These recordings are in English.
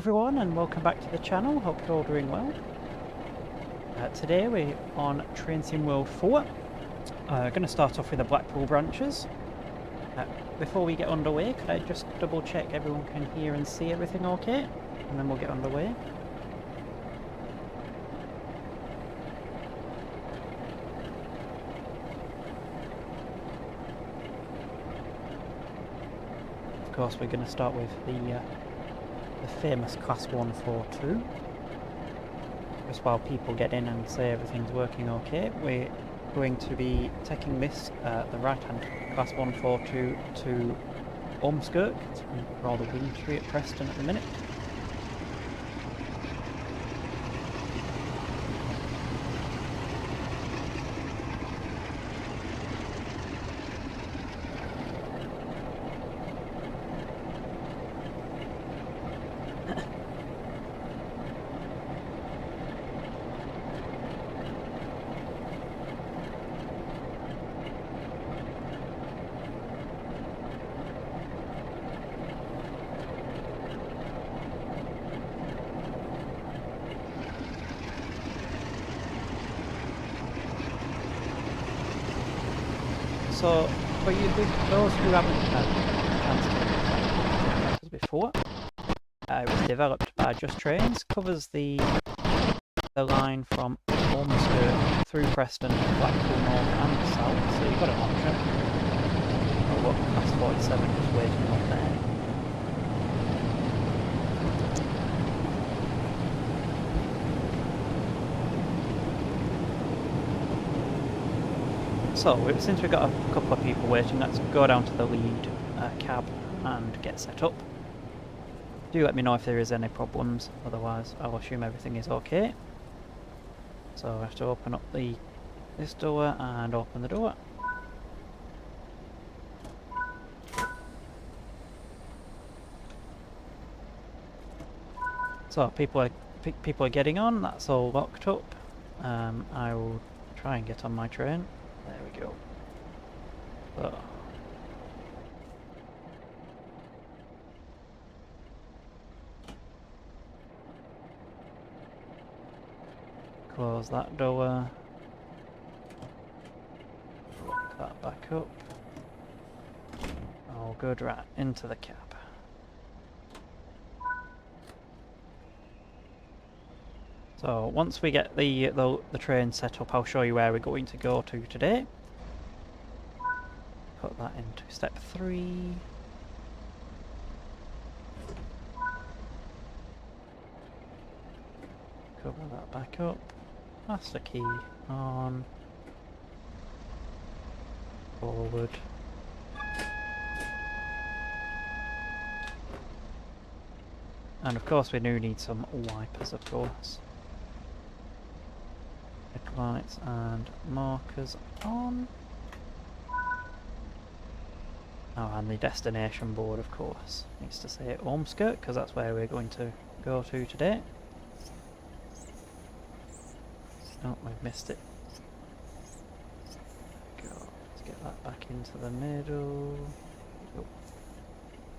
everyone, and welcome back to the channel. Hope you're all doing well. Today we're on Train Sim World 4. Going to start off with the Blackpool Branches. Before we get underway, could I just double check everyone can hear and see everything okay? And then we'll get underway. Of course, we're going to start with the famous Class 142. Just while people get in and say everything's working okay, we're going to be taking this, the right-hand Class 142 to Ormskirk. It's rather wintry at Preston at the minute. So, for you, those who haven't had a chance to look at before, it was developed by Just Trains, covers the line from Ormskirk through Preston, Blackpool North and South, so you've got an option. Oh, what, Class 47 just waiting up there. So, since we've got a couple of people waiting, let's go down to the lead cab and get set up. Do let me know if there is any problems, otherwise I'll assume everything is okay. So I have to open up this door and open the door. So people are getting on, that's all locked up. I will try and get on my train. There we go. So. Close that door. Lock that back up. All good, right, into the cab. So once we get the train set up, I'll show you where we're going to go to today. Put that into step 3. Cover that back up. Master key on. Forward. And of course we do need some wipers, of course. Headlights and markers on. Oh, and the destination board, of course, needs to say Ormskirk, because that's where we're going to go to today. Oh, we've missed it. Go. Let's get that back into the middle. You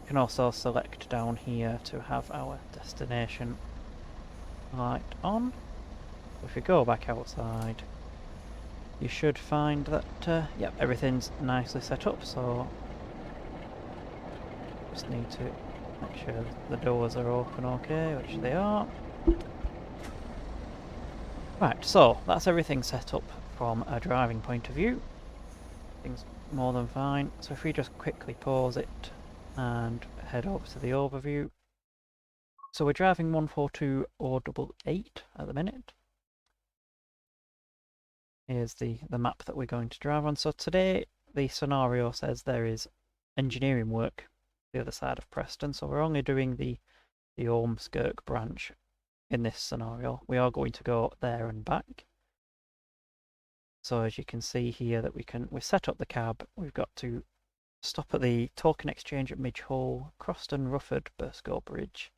can also select down here to have our destination light on. If you go back outside, you should find that, yep, everything's nicely set up, so just need to make sure the doors are open okay, which they are. Right, so that's everything set up from a driving point of view. Things more than fine. So if we just quickly pause it and head over to the overview. So we're driving 142088 at the minute. Here's the map that we're going to drive on. So today the scenario says there is engineering work the other side of Preston, so we're only doing the Ormskirk branch in this scenario. We are going to go there and back. So as you can see here that we set up the cab, we've got to stop at the token exchange at Midge Hall, Croston, Rufford, Burscough Bridge,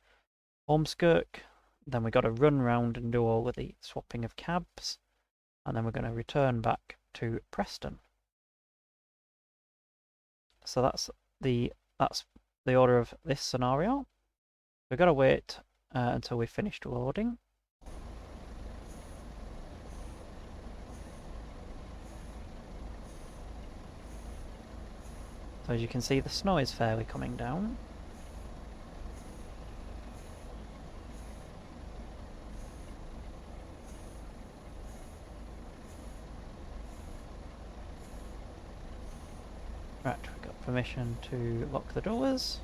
Ormskirk, then we've got to run round and do all of the swapping of cabs, and then we're going to return back to Preston. So that's the order of this scenario. We've got to wait until we've finished loading. So as you can see, the snow is fairly coming down. Right, we've got permission to lock the doors.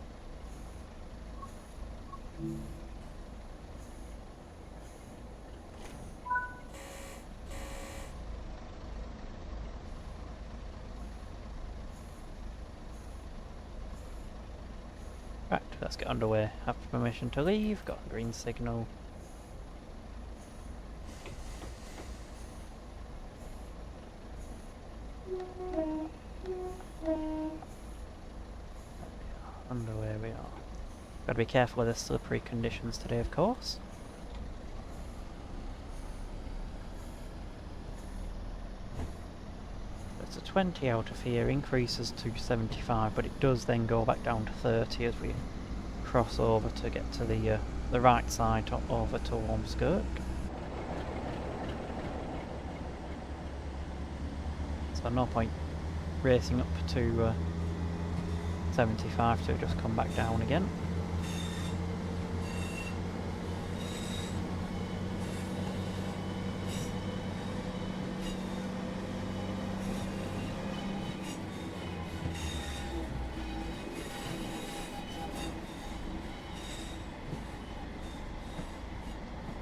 Right, let's get underway. Have permission to leave, got a green signal. Underway we are. Gotta be careful with the slippery conditions today, of course. It's a 20 out of here, increases to 75, but it does then go back down to 30 as we cross over to get to the right side over to Ormskirk. So no point racing up to 75 to just come back down again.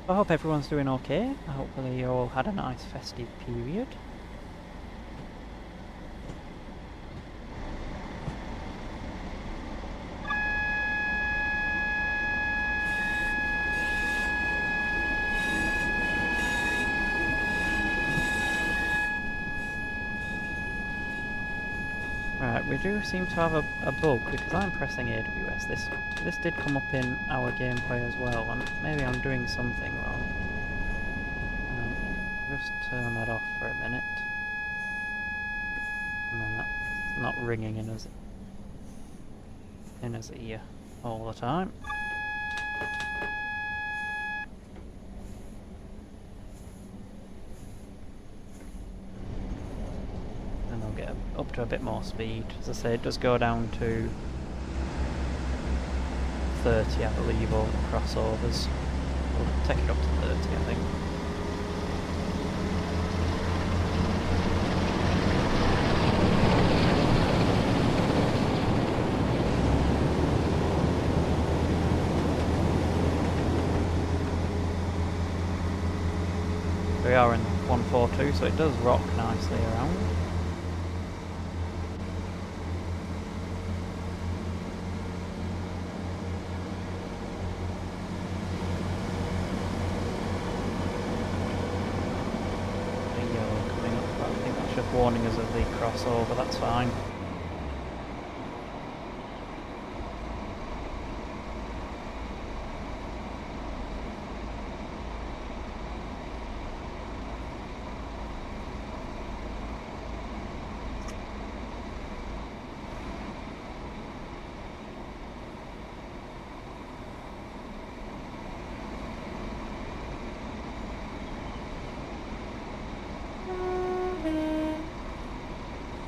I hope everyone's doing okay. Hopefully you all had a nice festive period. Right, we do seem to have a bug because I'm pressing AWS. This did come up in our gameplay as well, and maybe I'm doing something wrong. Just turn that off for a minute. And then that's not ringing in his ear all the time. And I'll get up to a bit more speed. As I say, it does go down to 30, I believe, all the crossovers. We'll take it up to 30, I think. We are in 142, so it does rock nicely around. Warning us of the crossover, that's fine.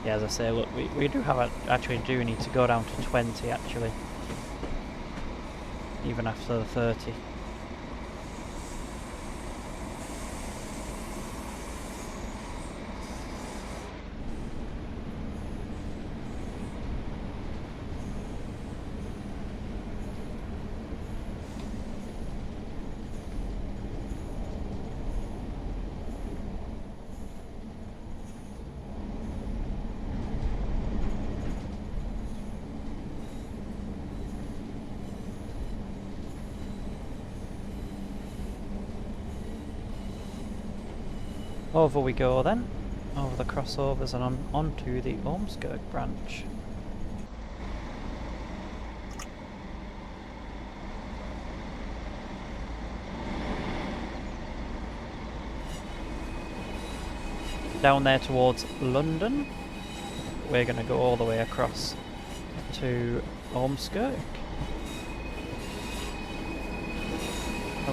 Yeah, as I say, look, we do have actually do need to go down to 20 actually, even after the 30. Over we go then, over the crossovers and onto the Ormskirk branch. Down there towards London, we're going to go all the way across to Ormskirk.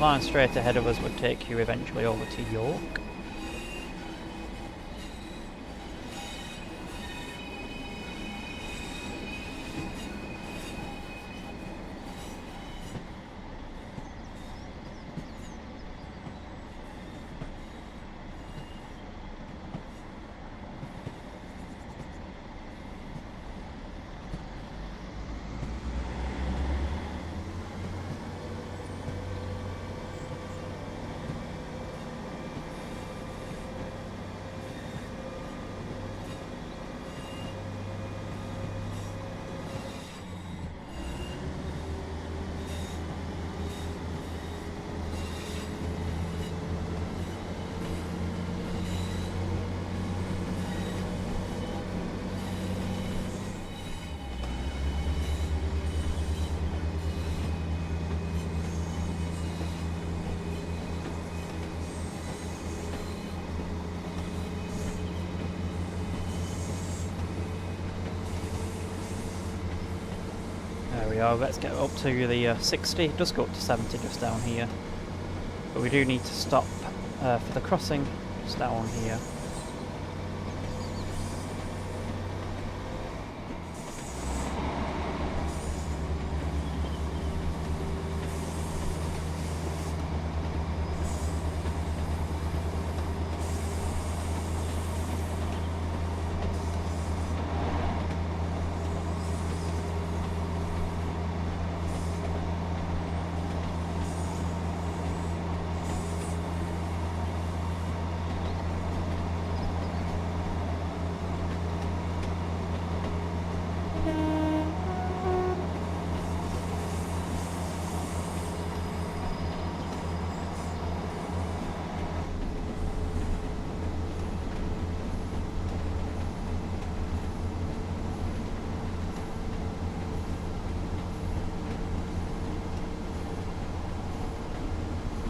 line straight ahead of us would take you eventually over to York. There we are, let's get up to the 60, it does go up to 70 just down here. But we do need to stop for the crossing just down here.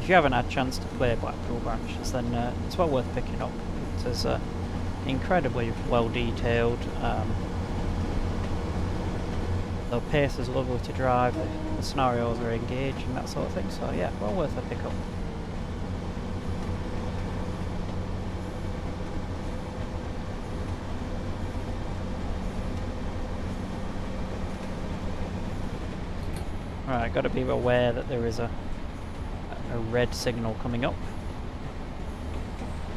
If you haven't had a chance to play Blackpool Branches, then it's well worth picking up. It's incredibly well detailed. The pace is lovely to drive, the scenarios are engaging, that sort of thing, so yeah, well worth a pick up. Right, got to be aware that there is a red signal coming up.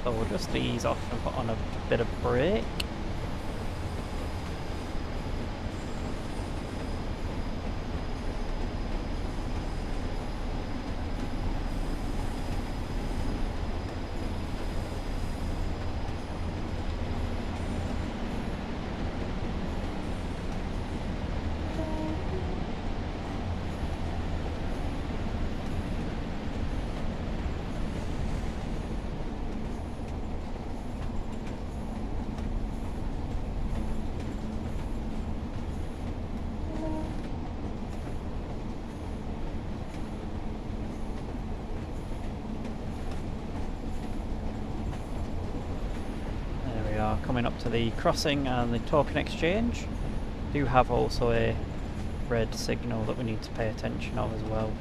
So we'll just ease off and put on a bit of brake. Coming up to the crossing and the token exchange. Do have also a red signal that we need to pay attention of as well.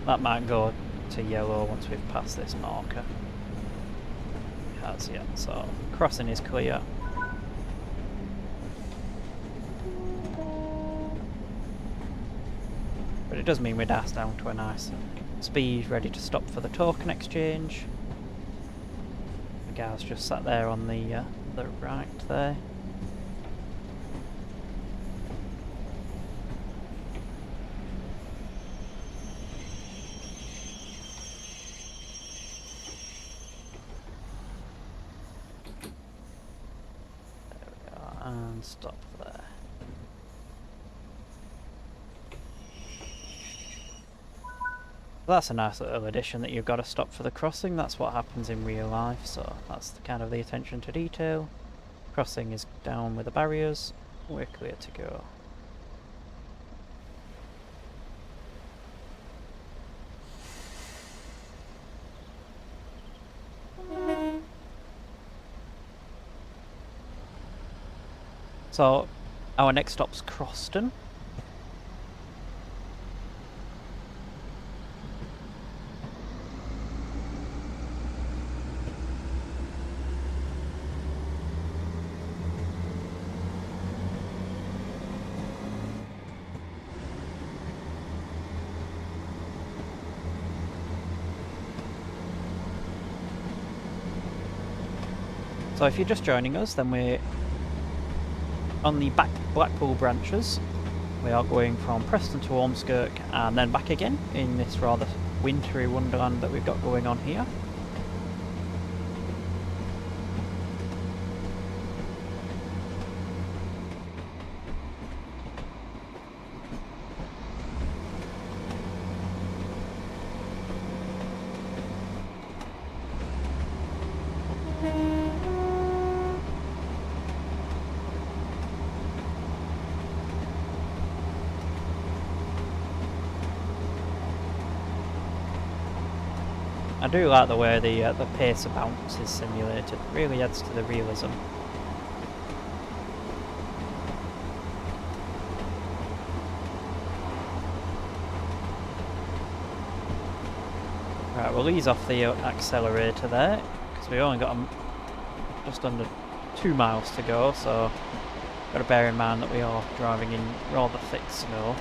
That might go to yellow once we've passed this marker. It has, yeah, so crossing is clear. But it does mean we're dashed down to a nice speed, ready to stop for the token exchange. Guy's just sat there on the right there. There we are, and stop there. That's a nice little addition that you've got to stop for the crossing. That's what happens in real life, so that's kind of the attention to detail. Crossing is down with the barriers. We're clear to go. So our next stop's Croston. So if you're just joining us, then we're on the Blackpool branches. We are going from Preston to Ormskirk and then back again in this rather wintry wonderland that we've got going on here. I do like the way the pace of bounce is simulated. It really adds to the realism. Right, we'll ease off the accelerator there because we've only got just under 2 miles to go, so got to bear in mind that we are driving in rather thick snow.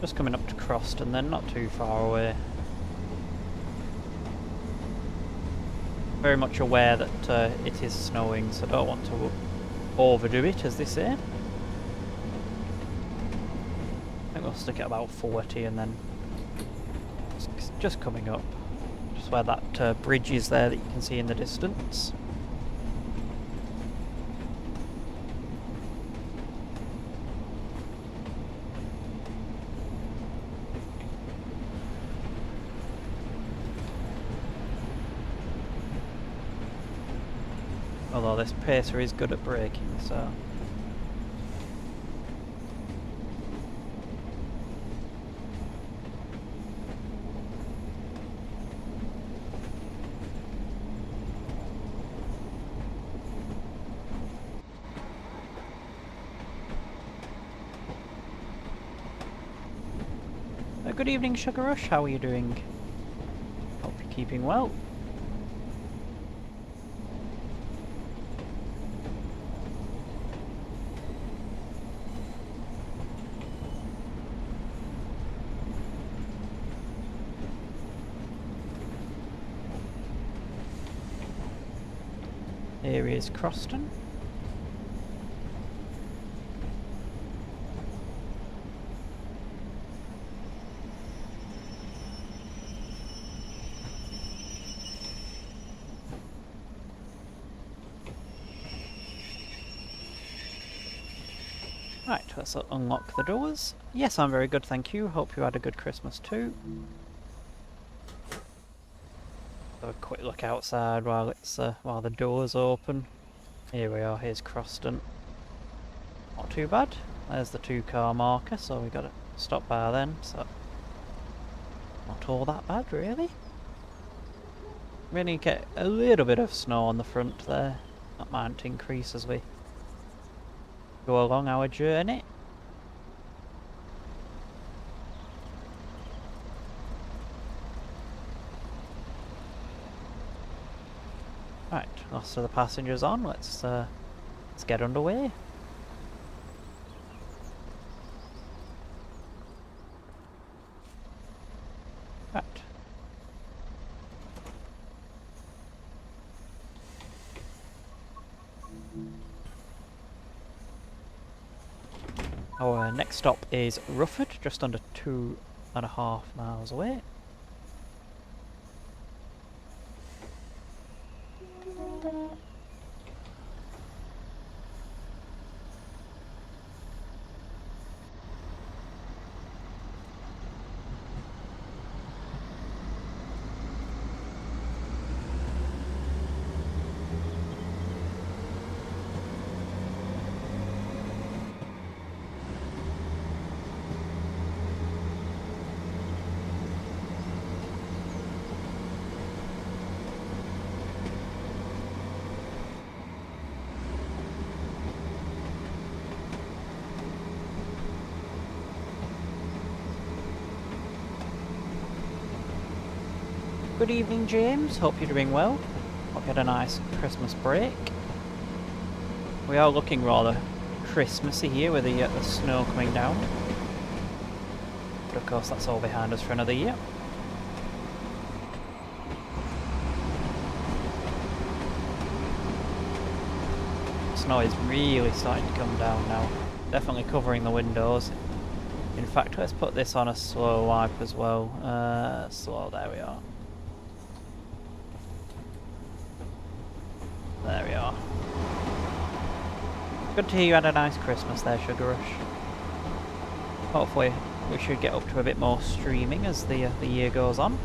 Just coming up to Croston then, not too far away. Very much aware that it is snowing, so don't want to overdo it, as they say. I think we'll stick at about 40 and then just coming up. Just where that bridge is there that you can see in the distance. Although this pacer is good at braking, so... Good evening, Sugar Rush. How are you doing? Hope you're keeping well. Here is Croston. Right, let's unlock the doors. Yes, I'm very good, thank you. Hope you had a good Christmas too. Have a quick look outside while the doors open. Here we are. Here's Croston. Not too bad. There's the 2-car marker, so we got to stop by then. So not all that bad, really. We only get a little bit of snow on the front there. That might increase as we go along our journey. Right, lots of the passengers on. Let's get underway. Our next stop is Rufford, just under 2.5 miles away. Good evening, James. Hope you're doing well. Hope you had a nice Christmas break. We are looking rather Christmassy here with the snow coming down. But of course that's all behind us for another year. Snow is really starting to come down now. Definitely covering the windows. In fact, let's put this on a slow wipe as well. Slow, there we are. There we are. Good to hear you had a nice Christmas there, Sugar Rush. Hopefully we should get up to a bit more streaming as the year goes on.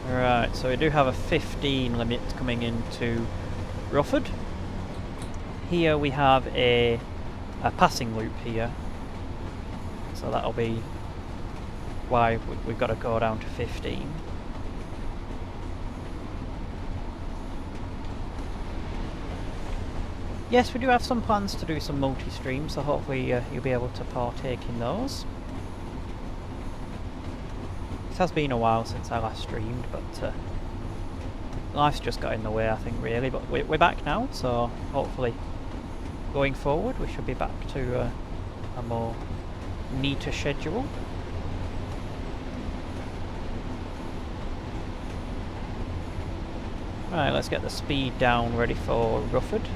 Right, so we do have a 15 limit coming into Rufford. Here we have a passing loop here, so that'll be why we've got to go down to 15. Yes, we do have some plans to do some multi-streams, so hopefully you'll be able to partake in those. It has been a while since I last streamed, but life's just got in the way, I think, really. But we're back now, so hopefully going forward we should be back to a more neater schedule. Right, let's get the speed down, ready for Rufford.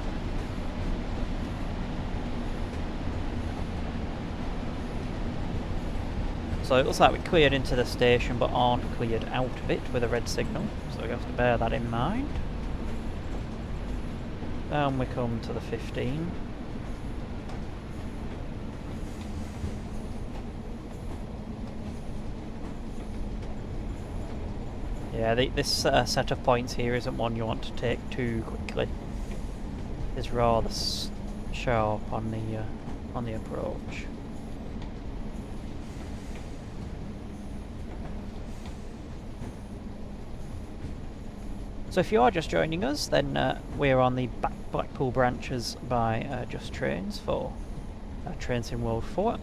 So it looks like we cleared into the station but aren't cleared out of it with a red signal, so we have to bear that in mind. Down we come to the 15. Yeah, this set of points here isn't one you want to take too quickly. It's rather sharp on the approach. So if you are just joining us, then we're on the Blackpool Branches by Just Trains for Trains in World 4.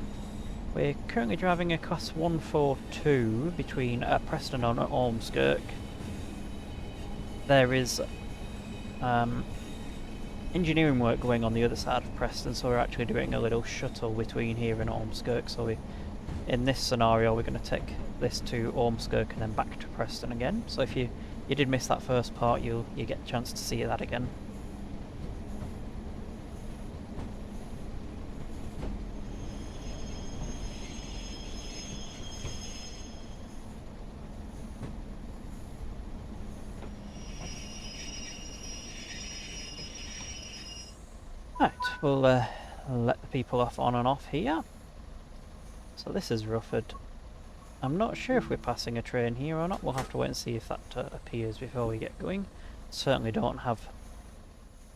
We're currently driving a class 142 between Preston and Ormskirk. There is engineering work going on the other side of Preston, so we're actually doing a little shuttle between here and Ormskirk. So in this scenario we're going to take this to Ormskirk and then back to Preston again. So if you did miss that first part, you get a chance to see that again. Right, we'll let the people off on and off here. So this is Rufford. I'm not sure if we're passing a train here or not. We'll have to wait and see if that appears before we get going. Certainly don't have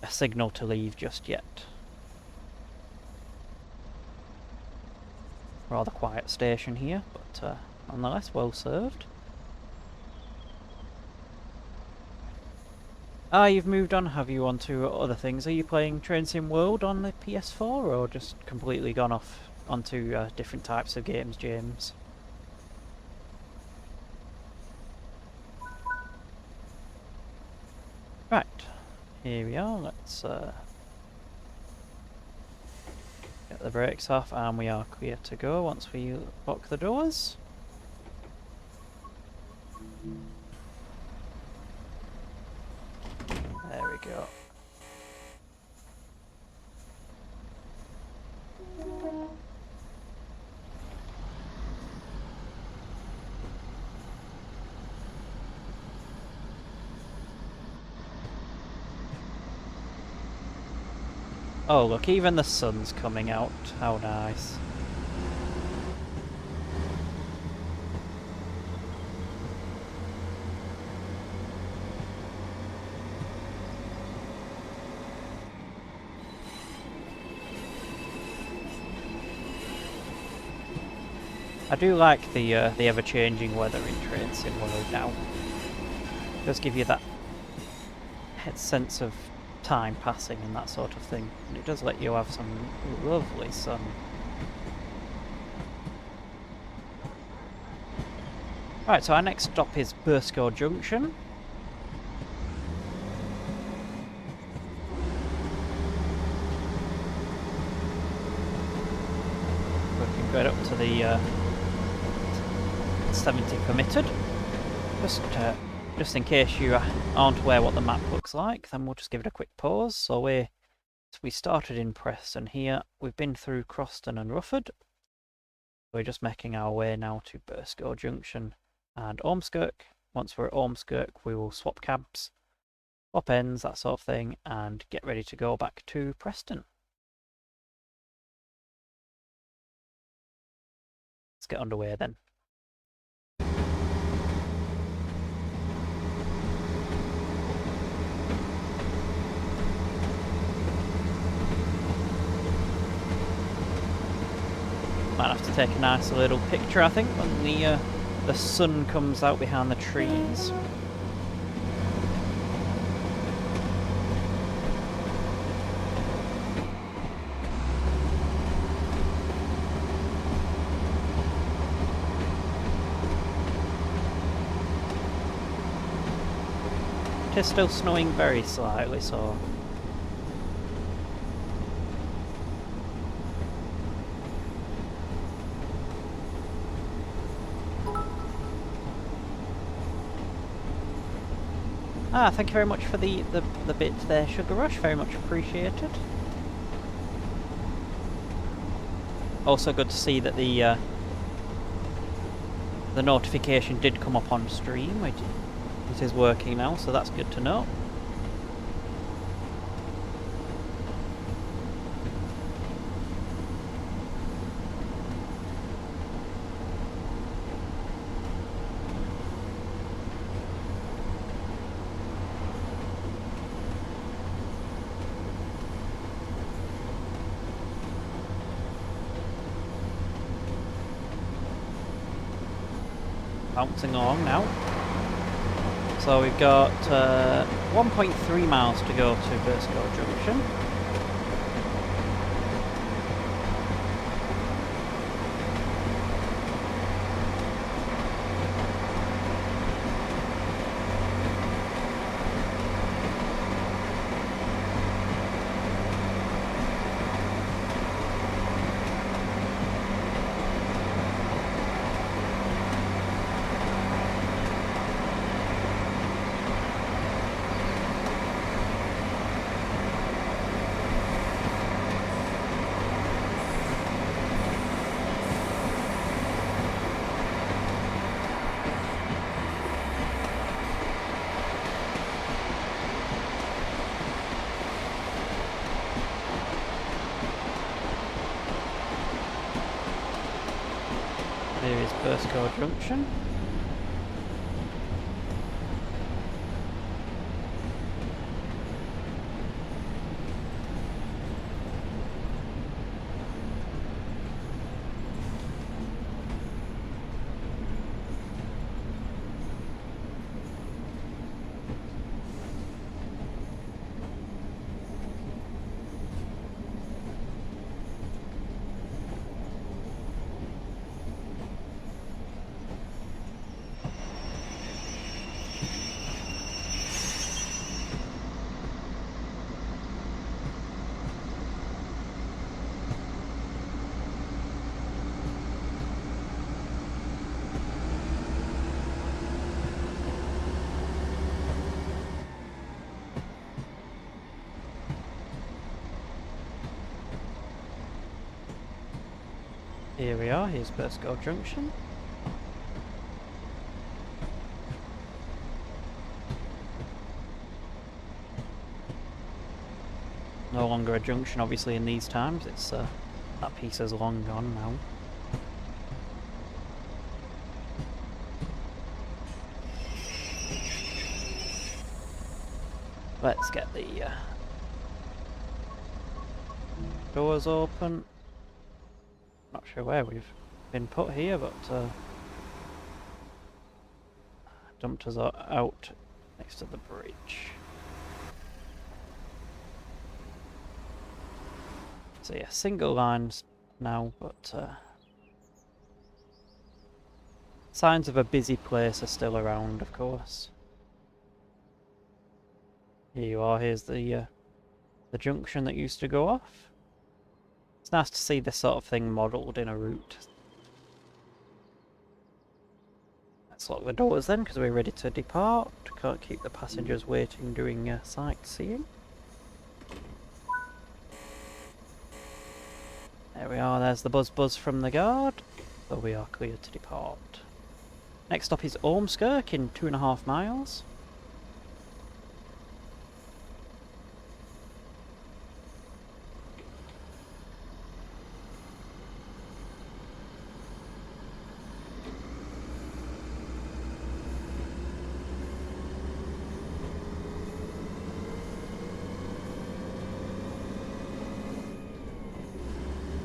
a signal to leave just yet. Rather quiet station here, but nonetheless well served. Ah, you've moved on, have you, onto other things? Are you playing Train Sim World on the PS4, or just completely gone off onto different types of games, James? Right, here we are. Let's get the brakes off, and we are clear to go once we lock the doors. There we go. Oh look, even the sun's coming out. How nice. I do like the ever-changing weather in Train Sim World now. It does give you that sense of time passing and that sort of thing, and it does let you have some lovely sun. Right, so our next stop is Burscough Junction. Working right up to the 70 permitted. Just in case you aren't aware what the map looks like, then we'll just give it a quick pause. So we started in Preston here. We've been through Croston and Rufford. We're just making our way now to Burscough Junction and Ormskirk. Once we're at Ormskirk, we will swap cabs, swap ends, that sort of thing, and get ready to go back to Preston. Let's get underway then. Might have to take a nice little picture, I think, when the sun comes out behind the trees. It is still snowing very slightly, so thank you very much for the bit there, Sugar Rush. Very much appreciated. Also good to see that the notification did come up on stream. It is working now, so that's good to know. Bouncing along now. So we've got 1.3 miles to go to Burscough Junction. There is Burscough Junction. Here we are, here's Burscough Junction. No longer a junction, obviously, in these times. It's that piece is long gone now. Let's get the doors open. Not sure where we've been put here, but dumped us out next to the bridge. So yeah, single lines now, but signs of a busy place are still around, of course. Here you are, here's the junction that used to go off. It's nice to see this sort of thing modelled in a route. Let's lock the doors then, because we're ready to depart. Can't keep the passengers waiting doing sightseeing. There we are, there's the buzz from the guard. So we are clear to depart. Next stop is Ormskirk in 2.5 miles.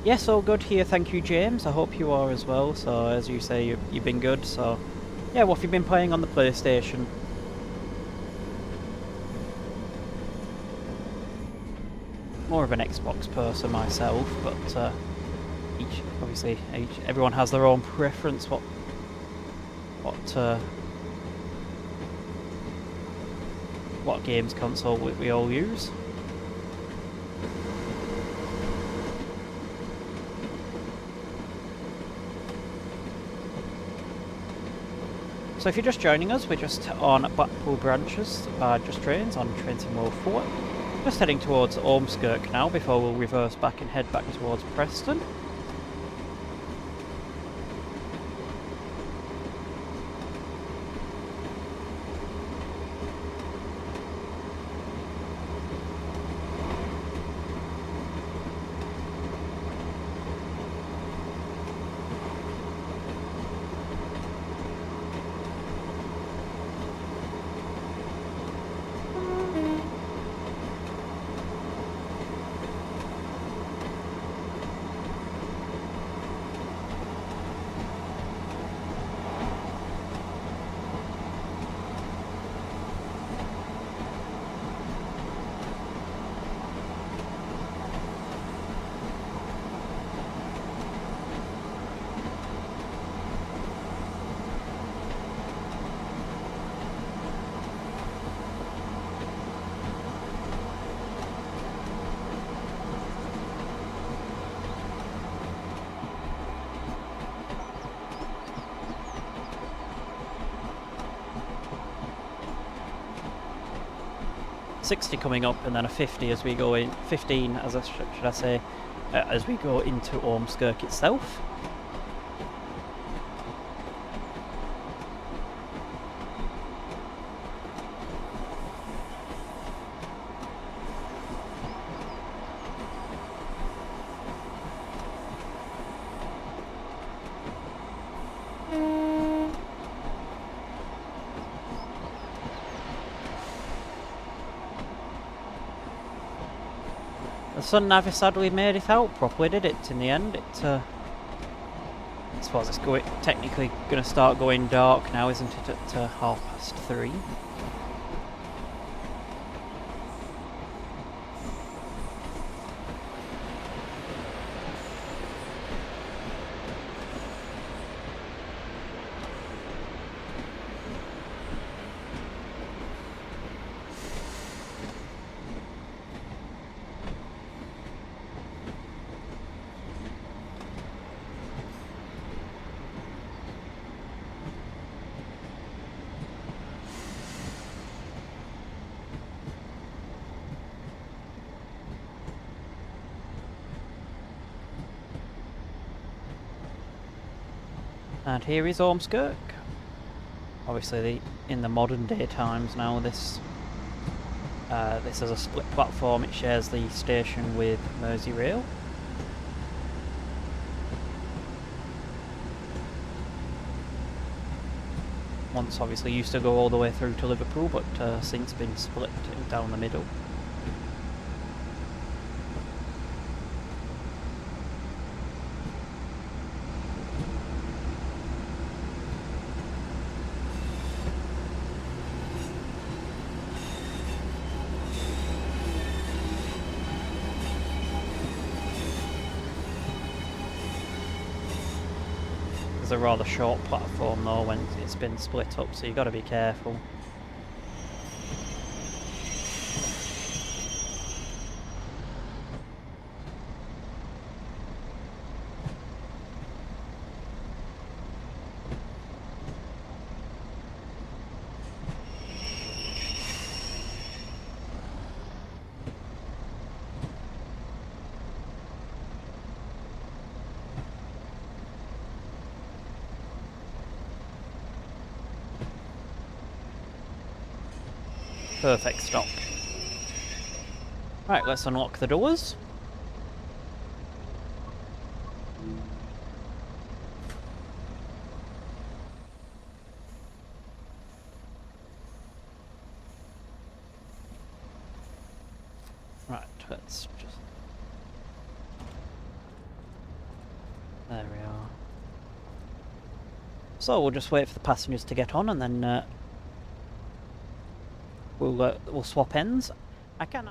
Yes, all good here, thank you James, I hope you are as well. So as you say, you've been good, so yeah, what have you been playing on the PlayStation? More of an Xbox person myself, but everyone has their own preference what games console we all use. So if you're just joining us, we're just on Blackpool Branches, Just Trains on Trains in World 4. Just heading towards Ormskirk now before we'll reverse back and head back towards Preston. .60 coming up, and then a 50 as we go in, 15 as should I say, as we go into Ormskirk itself. The sun never sadly made it out properly, did it, in the end? I suppose it's technically going to start going dark now, isn't it, at 3:30? And here is Ormskirk. Obviously, in the modern day times now, this is a split platform. It shares the station with Merseyrail. Once obviously used to go all the way through to Liverpool, but since been split down the middle. It's a rather short platform though when it's been split up, so you've got to be careful. Perfect stop. Right, let's unlock the doors. Right, let's just... There we are. So we'll just wait for the passengers to get on and then we'll swap ends. I can...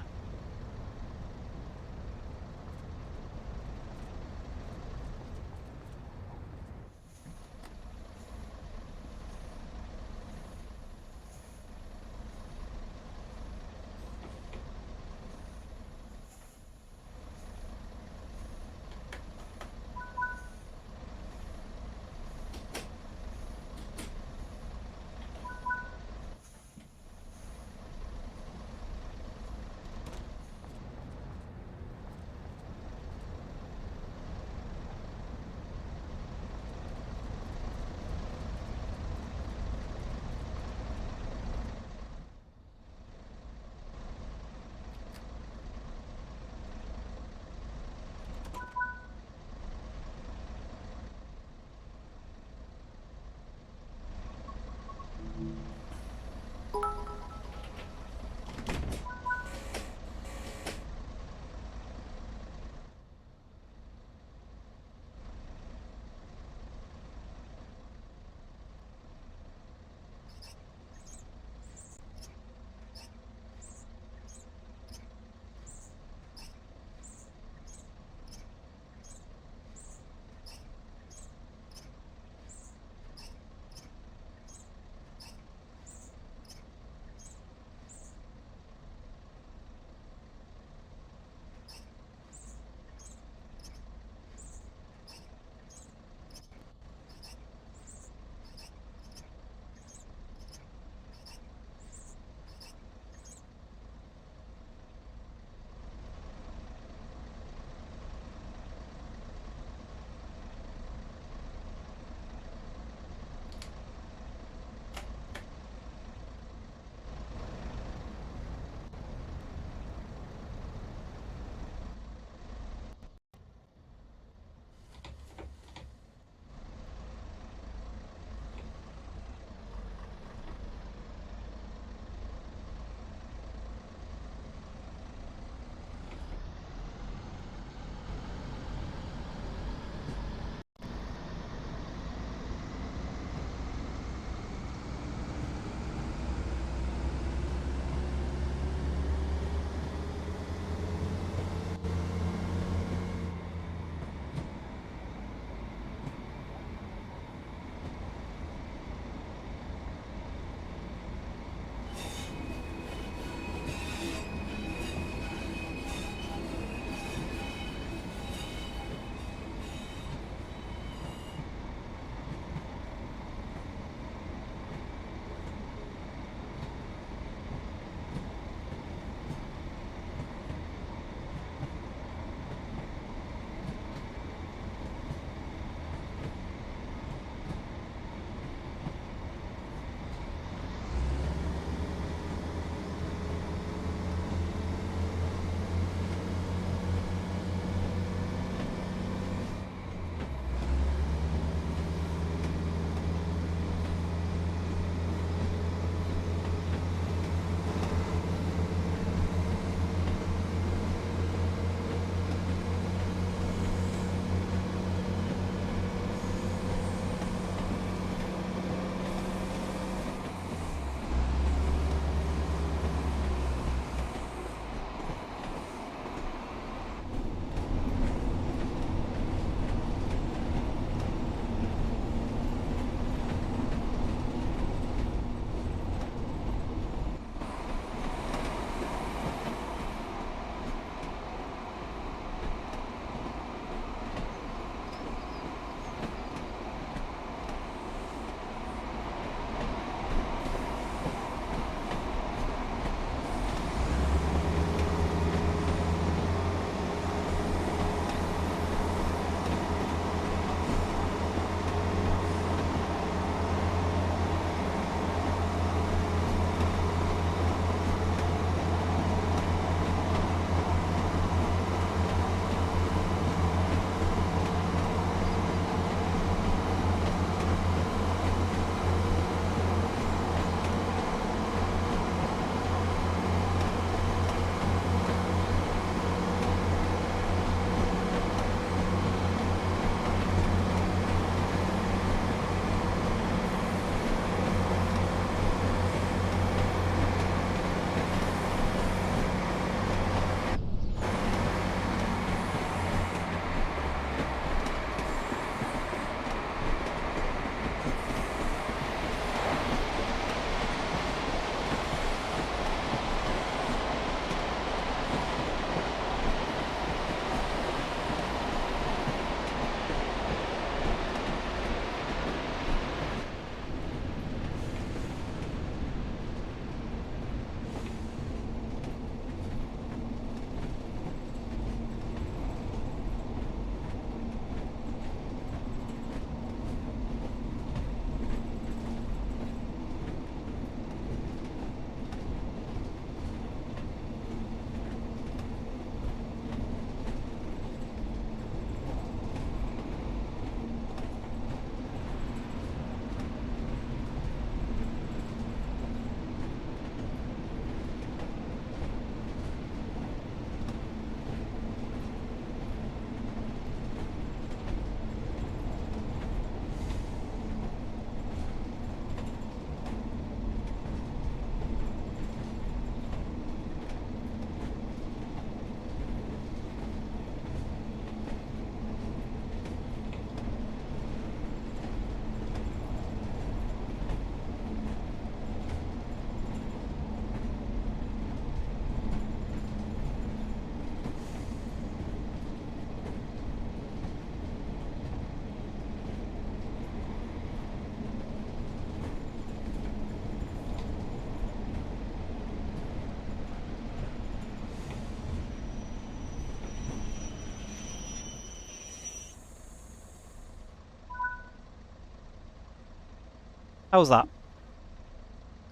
How's that?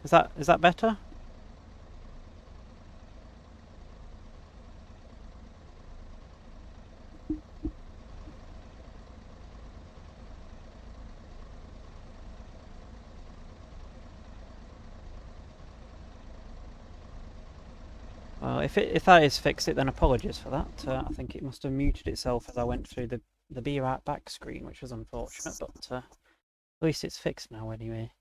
Is that better? Well, if that is fixed it, then apologies for that. I think it must have muted itself as I went through the Be Right Back screen, which was unfortunate, but at least it's fixed now anyway.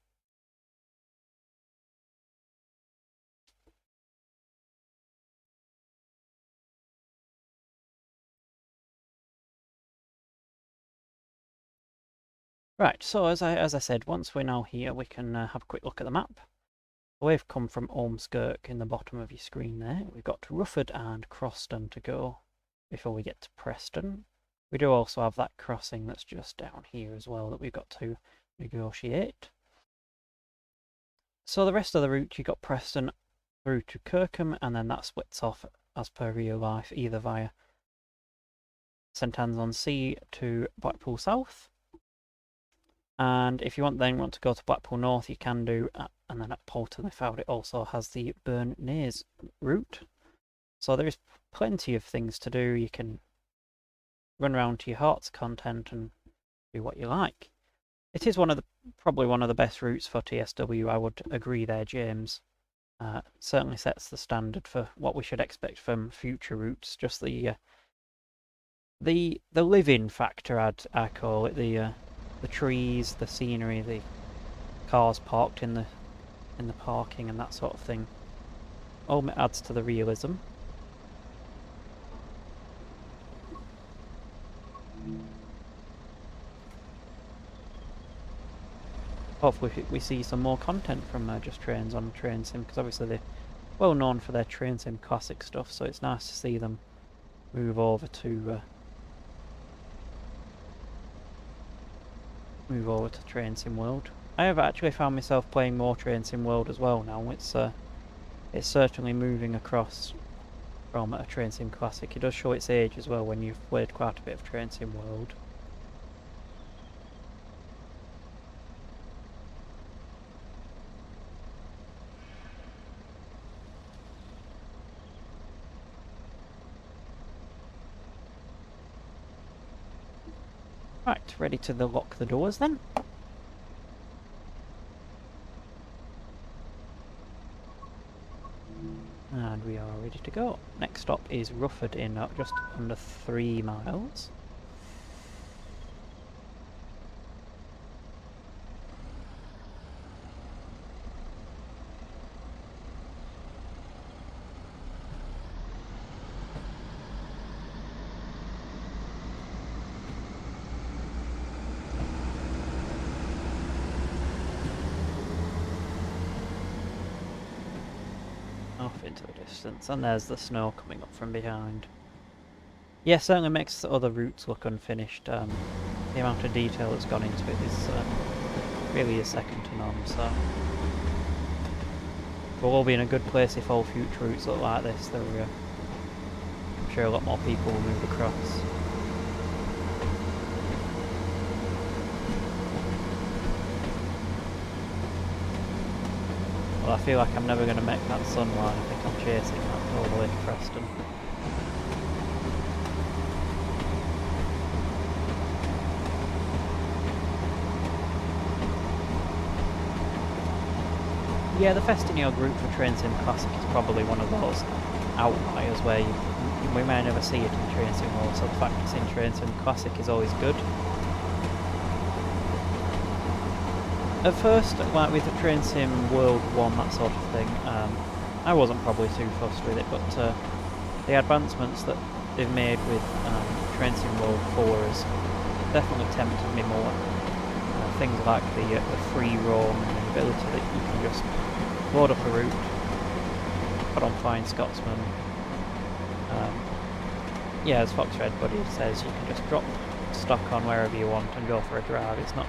Right, so as I said, once we're now here, we can have a quick look at the map. We've come from Ormskirk in the bottom of your screen there. We've got Rufford and Croston to go before we get to Preston. We do also have that crossing that's just down here as well that we've got to negotiate. So the rest of the route, you've got Preston through to Kirkham, and then that splits off as per real life, either via St Anne's-on-Sea to Blackpool South. And if you want to go to Blackpool North, you can do, and then at Polton-le-Ford it also has the Burn-Naze route. So there is plenty of things to do. You can run around to your heart's content and do what you like. It is probably one of the best routes for TSW, I would agree there, James. Certainly sets the standard for what we should expect from future routes. Just the live-in factor, I call it, the trees, the scenery, the cars parked in the parking and that sort of thing. All adds to the realism. Hopefully we see some more content from Just Trains on Train Sim, because obviously they're well known for their Train Sim classic stuff, so it's nice to see them move over to Train Sim World. I have actually found myself playing more Train Sim World as well now. It's certainly moving across from a Train Sim classic. It does show its age as well when you've played quite a bit of Train Sim World. Right, ready to lock the doors then. And we are ready to go. Next stop is Rufford in just under 3 miles. Off into the distance, and there's the snow coming up from behind. Yeah, certainly makes the other routes look unfinished. The amount of detail that's gone into it is really is second to none, so we'll all be in a good place if all future routes look like this. I'm sure a lot more people will move across. Well, I feel like I'm never going to make that sun line. I think I'm chasing that all the way to Preston. Yeah, the Festinio group for Train Sim Classic is probably one of those outliers where we may never see it in Train Sim World, so the fact it's in Train Sim Classic is always good. At first, like with the Train Sim World 1, that sort of thing, I wasn't probably too fussed with it, but the advancements that they've made with Train Sim World 4 has definitely tempted me more. Things like the free roam and the ability that you can just load up a route, put on Flying Scotsman. Yeah, as Fox Red Buddy says, you can just drop stock on wherever you want and go for a drive. It's not...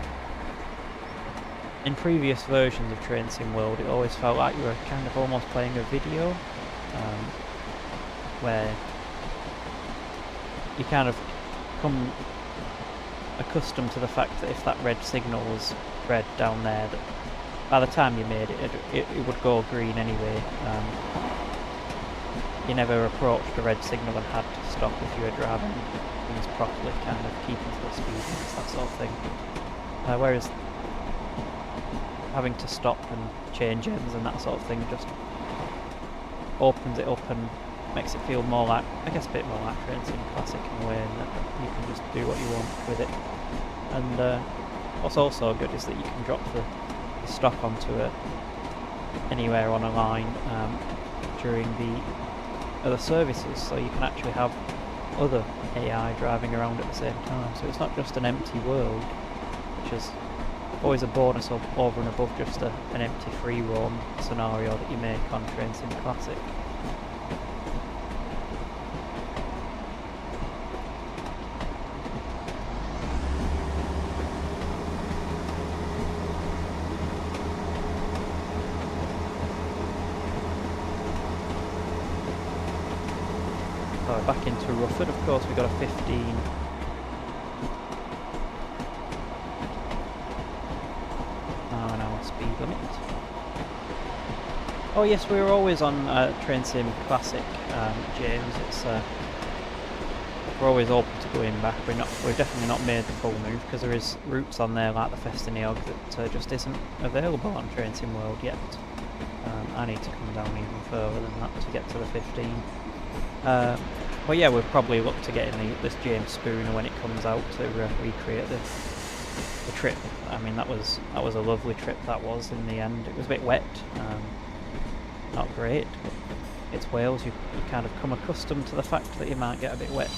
In previous versions of Train Sim World, it always felt like you were kind of almost playing a video, where you kind of come accustomed to the fact that if that red signal was red down there, that by the time you made it, it would go green anyway. You never approached a red signal and had to stop if you were driving things properly, kind of keeping to the speed limits, that sort of thing. Whereas having to stop and change ends and that sort of thing just opens it up and makes it feel more like, I guess, a bit more like Trains in Classic in a way, and that you can just do what you want with it. And what's also good is that you can drop the stock onto anywhere on a line during the other services, so you can actually have other AI driving around at the same time. So it's not just an empty world, which is always a bonus over and above just an empty free roam scenario that you make on Trains in Classic. So back into Rufford, of course we got a 15. Speed limit. Oh yes, we were always on Train Sim Classic, James. It's we're always open to going back. We've definitely not made the full move because there is routes on there like the Preston and Ormskirk that just isn't available on Train Sim World yet. I need to come down even further than that to get to the 15. But yeah, we'll probably look to getting this James Spooner when it comes out to recreate the trip. I mean, that was a lovely trip. That was in the end. It was a bit wet, not great. But it's Wales. You kind of come accustomed to the fact that you might get a bit wet.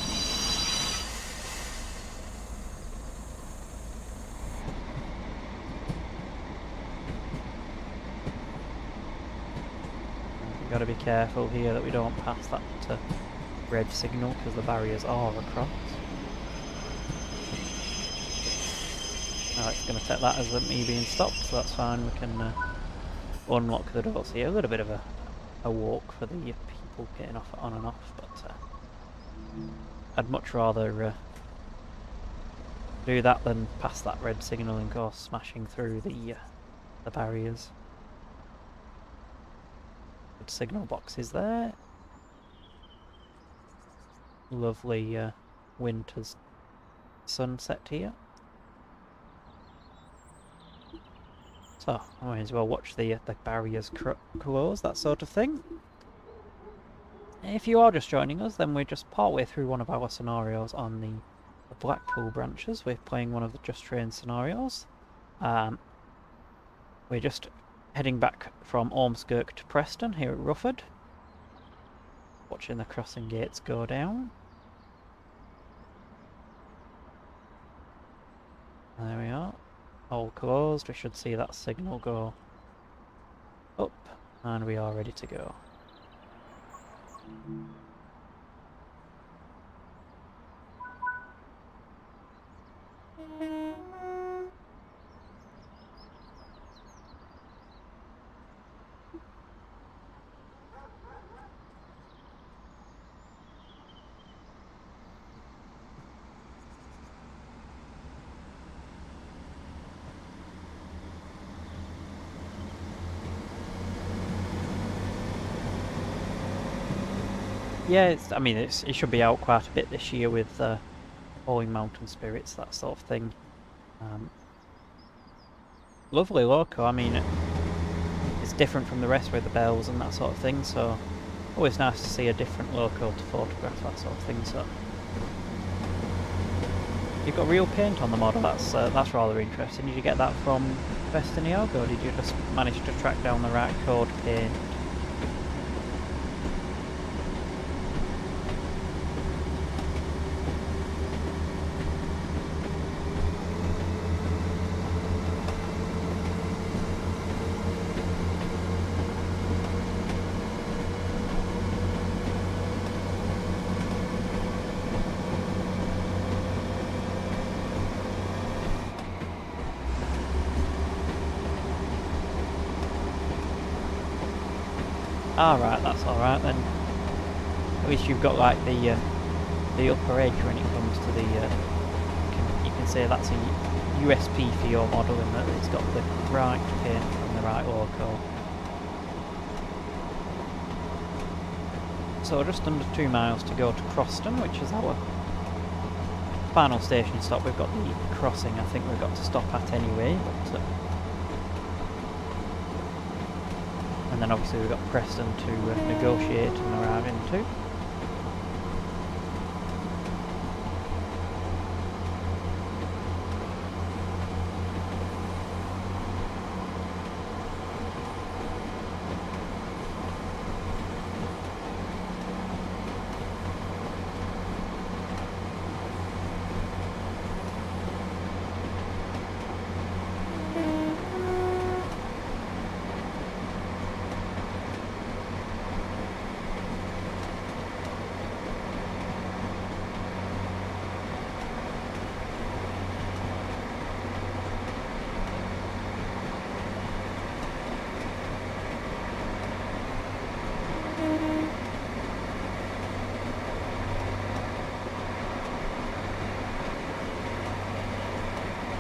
We've got to be careful here that we don't pass that red signal because the barriers are across. It's going to take that as me being stopped, so that's fine. We can unlock the doors here. A little bit of a walk for the people getting off on and off, but I'd much rather do that than pass that red signal and go smashing through the barriers. Good signal boxes there. Lovely winter's sunset here. So, I might as well watch the barriers close, that sort of thing. If you are just joining us, then we're just partway through one of our scenarios on the Blackpool branches. We're playing one of the Just Trains scenarios. We're just heading back from Ormskirk to Preston here at Rufford. Watching the crossing gates go down. There we are. All closed. We should see that signal go up, and we are ready to go. Yeah, it should be out quite a bit this year with Falling Mountain Spirits, that sort of thing. Lovely loco. I mean, it's different from the rest with the bells and that sort of thing, so always nice to see a different loco to photograph, that sort of thing. So you've got real paint on the model. That's rather interesting. Did you get that from Preston and Ormskirk, or did you just manage to track down the right code paint? Alright, that's alright then. At least you've got like the upper edge when it comes to the you can say that's a USP for your model in that it's got the bright paint from the right loco. So just under 2 miles to go to Croston, which is our final station stop. We've got the crossing I think we've got to stop at anyway, but and then obviously we've got Preston to negotiate and arrive into.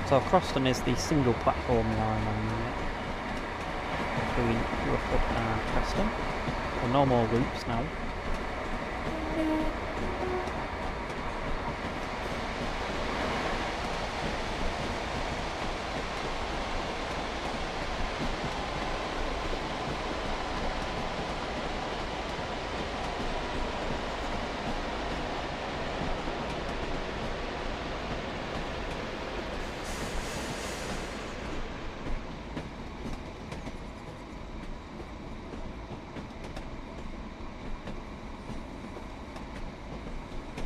So Croston is the single platform line between Rufford and Preston. So no more loops now.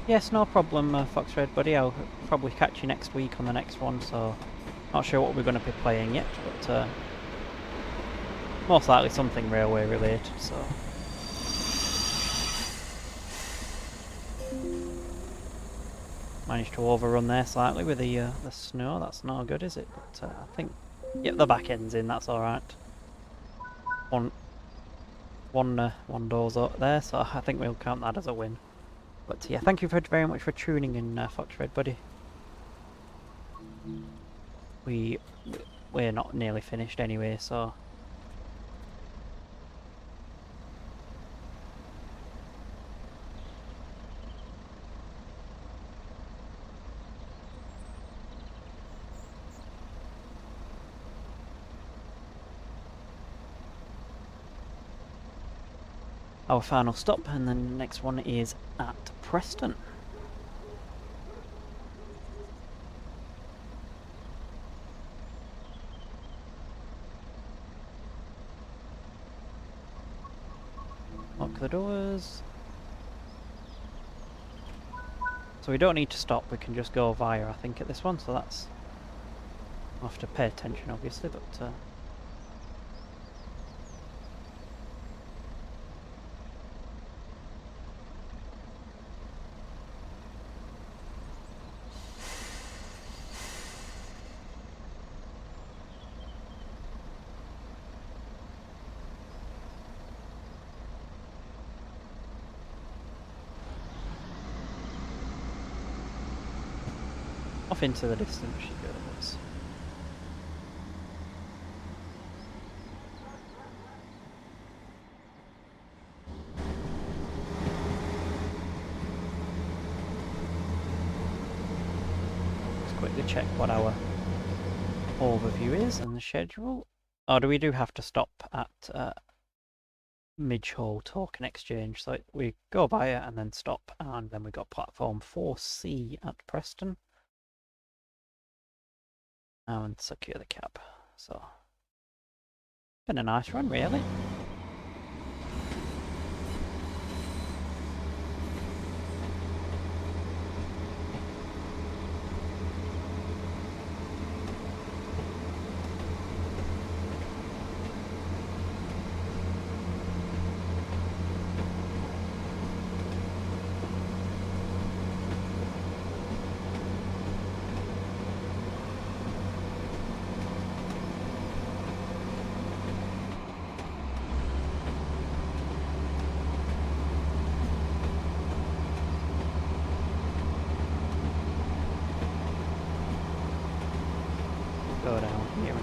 Yes, no problem, Foxred buddy. I'll probably catch you next week on the next one, so not sure what we're going to be playing yet, but most likely something railway related, so. Managed to overrun there slightly with the snow. That's not good, is it? But I think, yep, the back end's in. That's all right. One door's up there, so I think we'll count that as a win. But yeah, thank you very much for tuning in, Foxred buddy. We're not nearly finished anyway, so. Our final stop, and then the next one is at Preston. Lock the doors. So we don't need to stop, we can just go via, I think, at this one, so that's... I'll have to pay attention, obviously, but... off into the distance she goes. Let's quickly check what our overview is and the schedule. Oh, we do have to stop at Midge Hall Token Exchange, so we go by it and then stop, and then we got platform 4C at Preston. And secure the cab. So, been a nice run, really.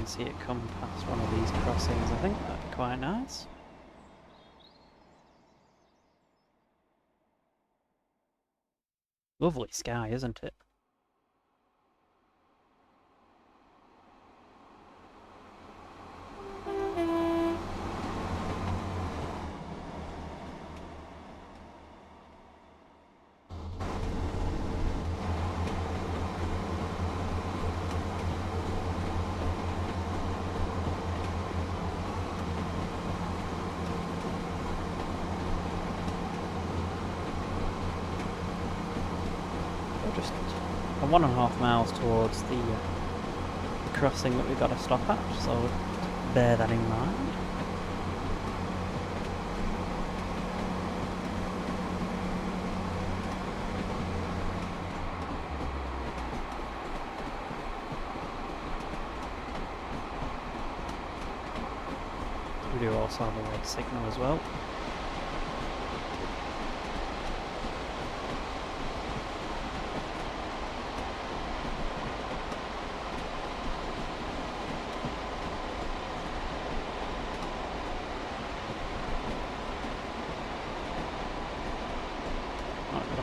can see it come past one of these crossings. I think that'd be quite nice. Lovely sky, isn't it? Just 1.5 miles towards the crossing that we've got to stop at, so bear that in mind. We do also have a red signal as well.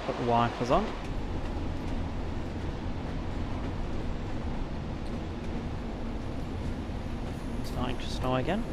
Put the wipers on. It's starting to snow again.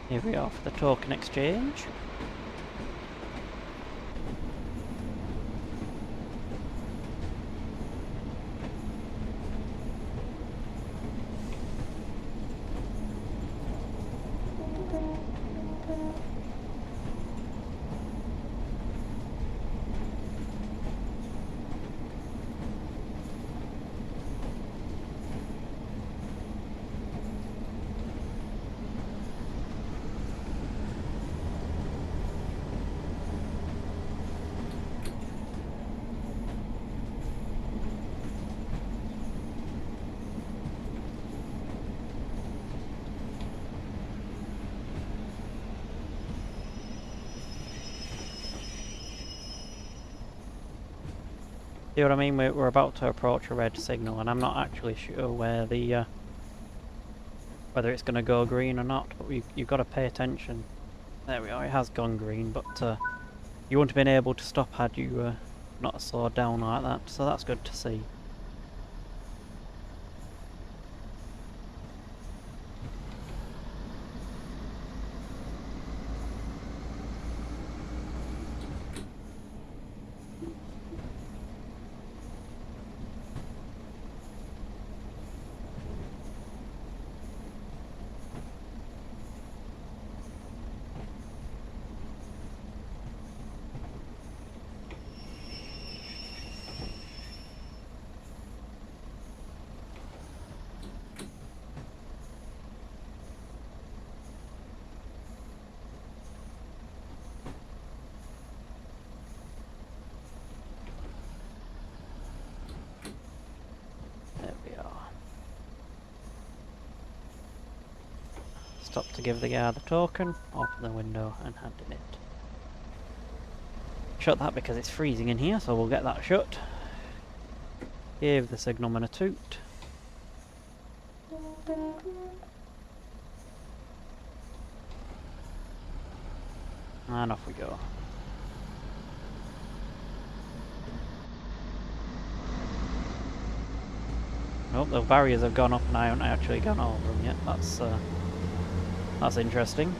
Here we are for the token exchange. See what I mean? We're about to approach a red signal, and I'm not actually sure where the whether it's going to go green or not. But you've got to pay attention. There we are. It has gone green, but you wouldn't have been able to stop had you not slowed down like that. So that's good to see. Stop to give the guy the token, open the window and hand him it. Shut that because it's freezing in here, so we'll get that shut. Give the signalman a toot. And off we go. Oh, the barriers have gone up and I haven't actually gone over them yet. That's interesting.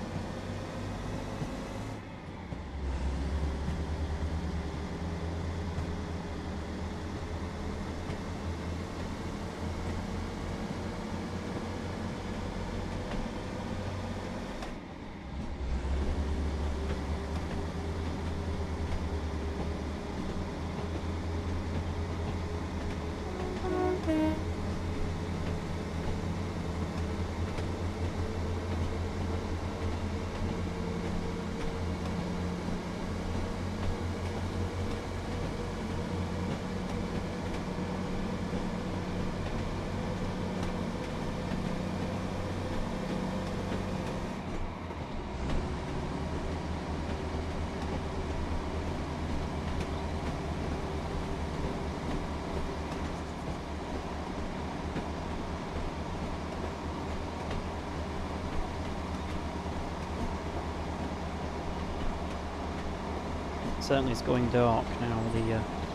certainly is going dark now.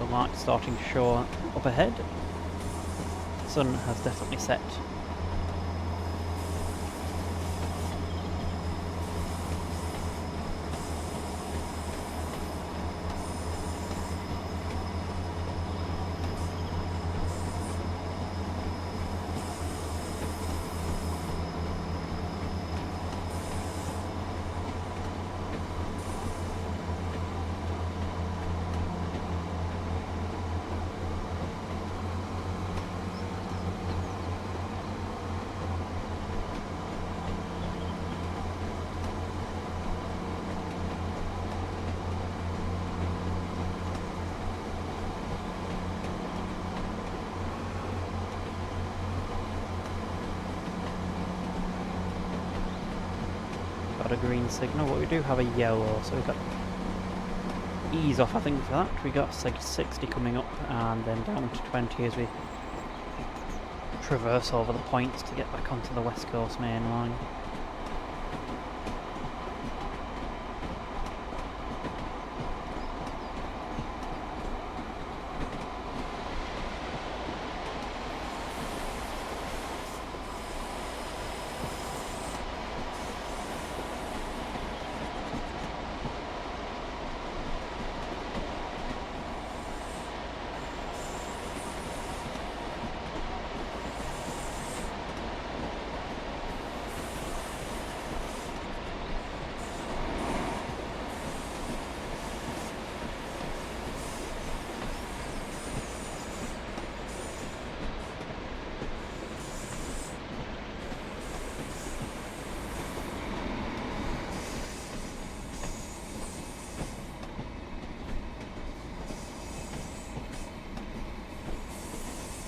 The light's starting to show up ahead. The sun has definitely set. Got a green signal, but we do have a yellow, so we've got ease off I think for that. We got 60 coming up and then down to 20 as we traverse over the points to get back onto the West Coast main line.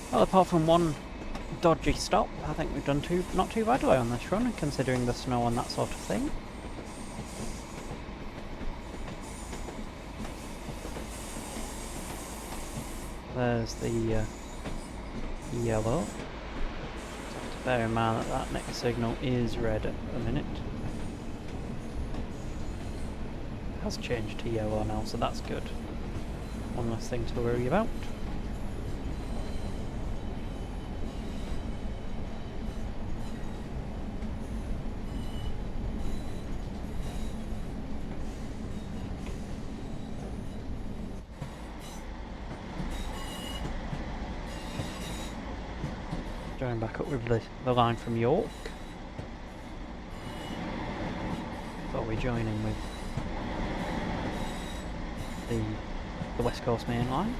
Well, apart from one dodgy stop, I think we've done not too badly on this run, considering the snow and that sort of thing. There's the yellow. Just have to bear in mind that that next signal is red at the minute. It has changed to yellow now, so that's good. One less thing to worry about. Going back up with the line from York. Thought we join in with the West Coast main line.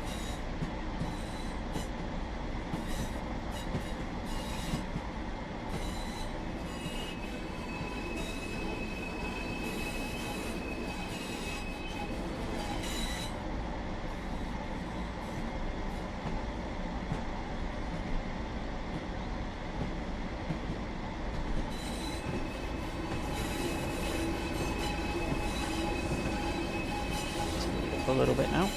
A little bit now.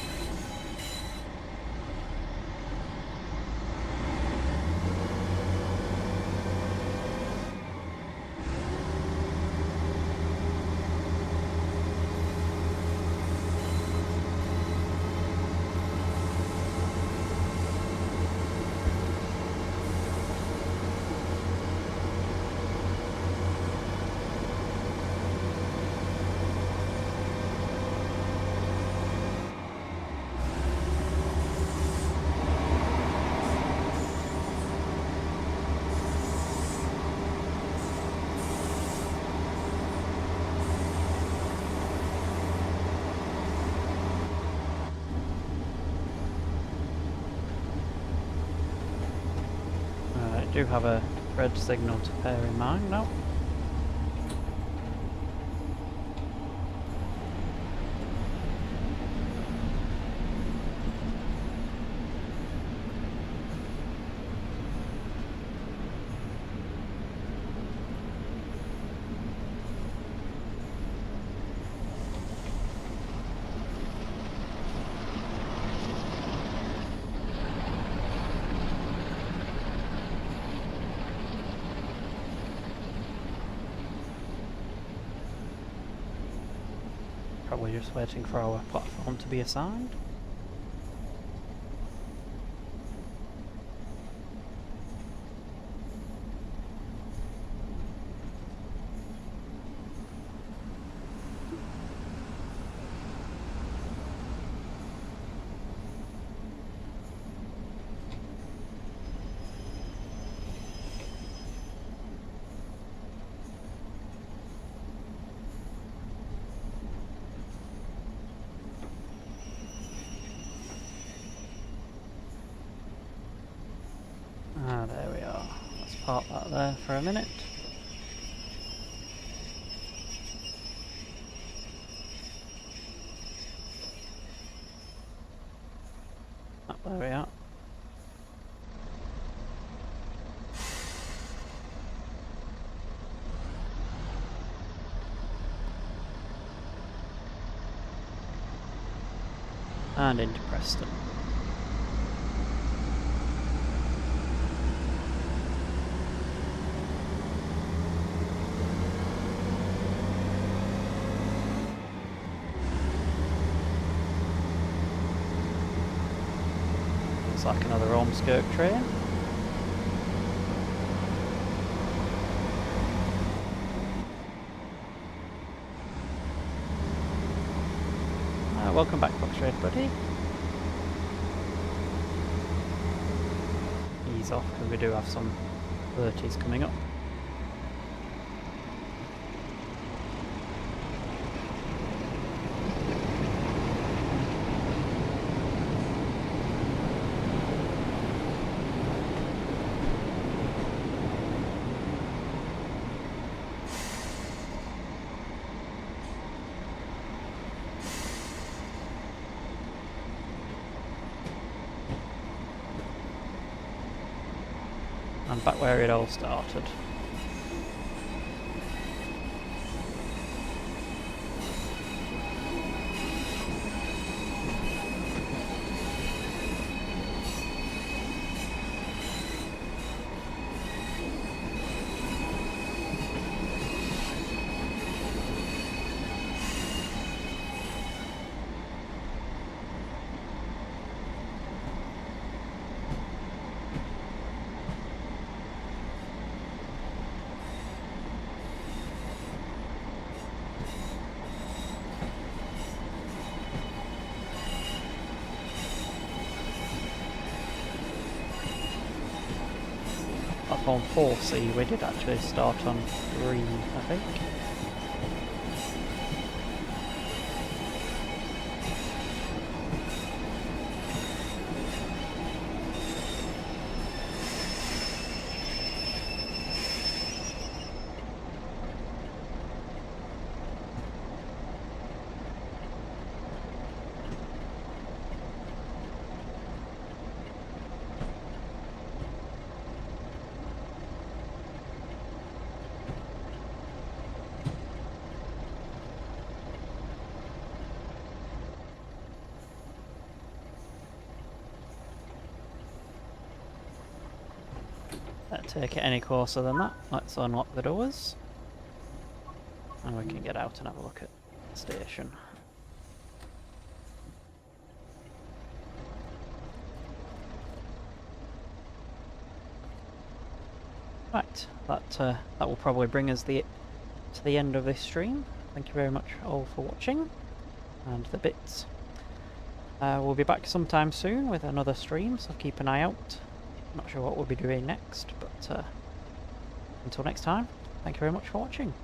I do have a red signal to bear in mind now. Probably just waiting for our platform to be assigned. Ah, there we are. Let's park that there for a minute. Oh, there we are. And into Preston. Looks like another Ormskirk train. Welcome back, Foxtrade buddy. Ease off because we do have some 30s coming up. And back where it all started. On 4C, we did actually start on 3, I think. Let's take it any closer than that. Let's unlock the doors. And we can get out and have a look at the station. Right, that will probably bring us to the end of this stream. Thank you very much all for watching, and the bits. We'll be back sometime soon with another stream, so keep an eye out. Not sure what we'll be doing next, but until next time, thank you very much for watching.